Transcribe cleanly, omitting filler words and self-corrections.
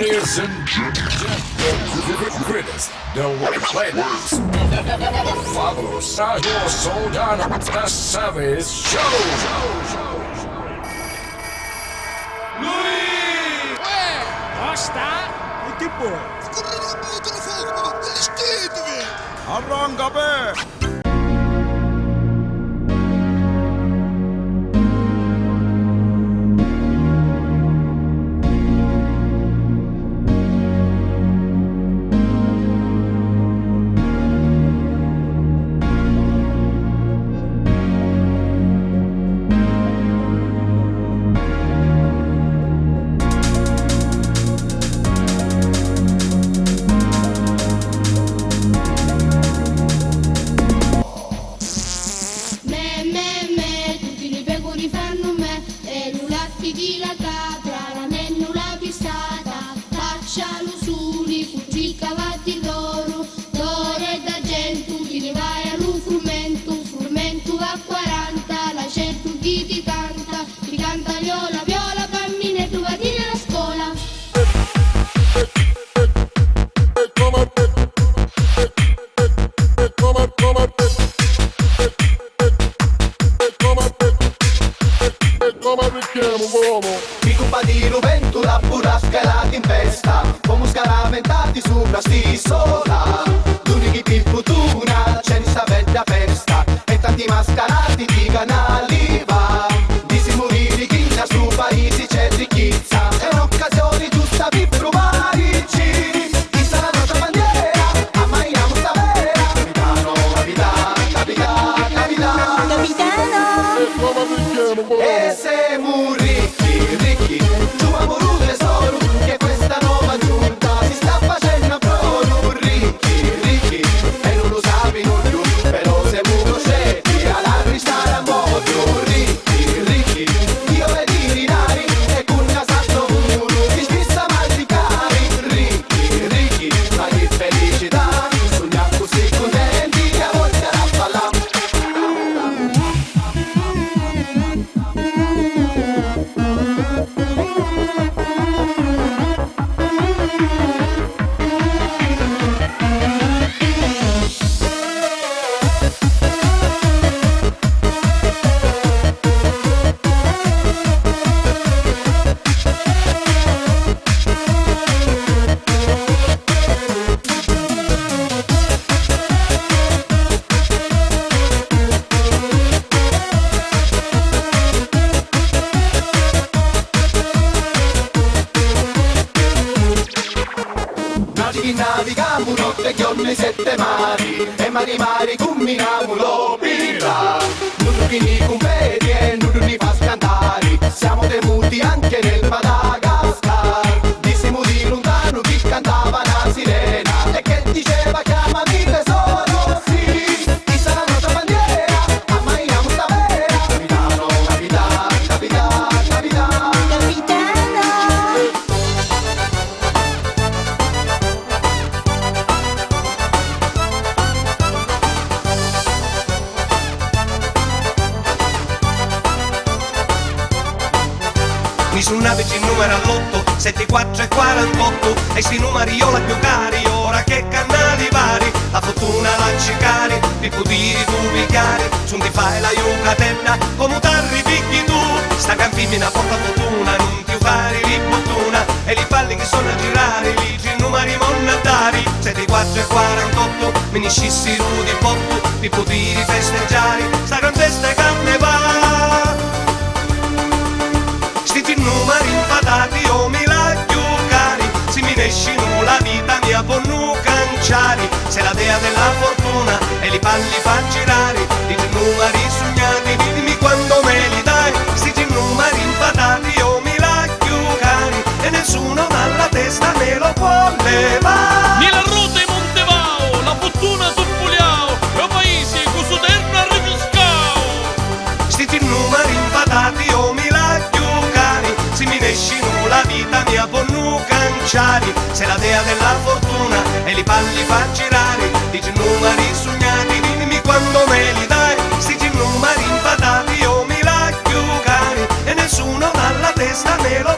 Ladies and gentlemen, greatest, the players. Vamos a your soul down the service show. Lui! Basta! E che vuoi? Correre un po' di telefono, ma quelli schifo! Arranca per! Tutti i pecore fanno me, e l'ulatti di la capra, la nennu la pistata, facciano suli, fuggi cavati d'oro, d'oro e d'argento, chi ne vai allo frumento a 40, la certo chi ti canta viola, bambine, tu vatti nella scuola. Mi cupa di Ruventu, la burrasca e la tempesta, come scaraventati sopra sti sola. L'unico più fortuna, c'è in sta bella festa, e tanti mascarati di canali va. Di si morire chi nel suo paese c'è ricchezza, è un'occasione giusta per provarci. Chi sarà la nostra bandiera, ammaiamo sta vera. Capitano. E siamo ricchi, giù a morire tesoro, che questa nuova giunta si sta facendo a prono. Ricchi, e non lo sapino più, però siamo conoscenti alla cristale a modo. Ricchi, io e di rinari, e con casato muro, ti spissa mal di cari. Ricchi, ma che felicità, sogniamo così contenti, che a volte a ballare. Navigiamo notte giorni sette mari, e mari combiniamo birra. Non fini competi e non li fa scantare, siamo temuti anche nel Madagascar. Dissimo di lontano chi cantava una sirena, e che diceva chiamami tesoro, sì. Chi sarà la nostra bandiera, ammaiamo sta vera. Capitano. Mi su nave ci numero all'8, 74 e 48, e sti numeri io la più cari, ora che canali vari, la fortuna la cicari, ti potiri tu picchiari, su ti fai la yucatenna, come tarri picchi tu, sta campimina porta fortuna, non ti fare li bottuna, e li palli che sono a girare, li ci numeri monnatari, 74 e 48, mi niscissi di botto, ti potiri festeggiare, sta gran festa e carnevale. Sti numeri infadati o mi la cari, se mi nescino la vita mia può nu canciare, se la dea della fortuna e li palli fa girare, di numeri sognati, dimmi quando me li dai, sti numeri infadati o mi la cari, e nessuno dalla testa me lo può levare. Nella ruota e Montevao, la fortuna sul Pugliao, lo paese con su terra rifiscao. Sti numeri infadati o mi la cari, se mi nescino la vita mia può nu canciare, se la dea della fortuna e li palli fa girare, dici numeri sognati, dimmi quando me li dai, sti numeri infadati o mi la cari, e nessuno dalla testa me lo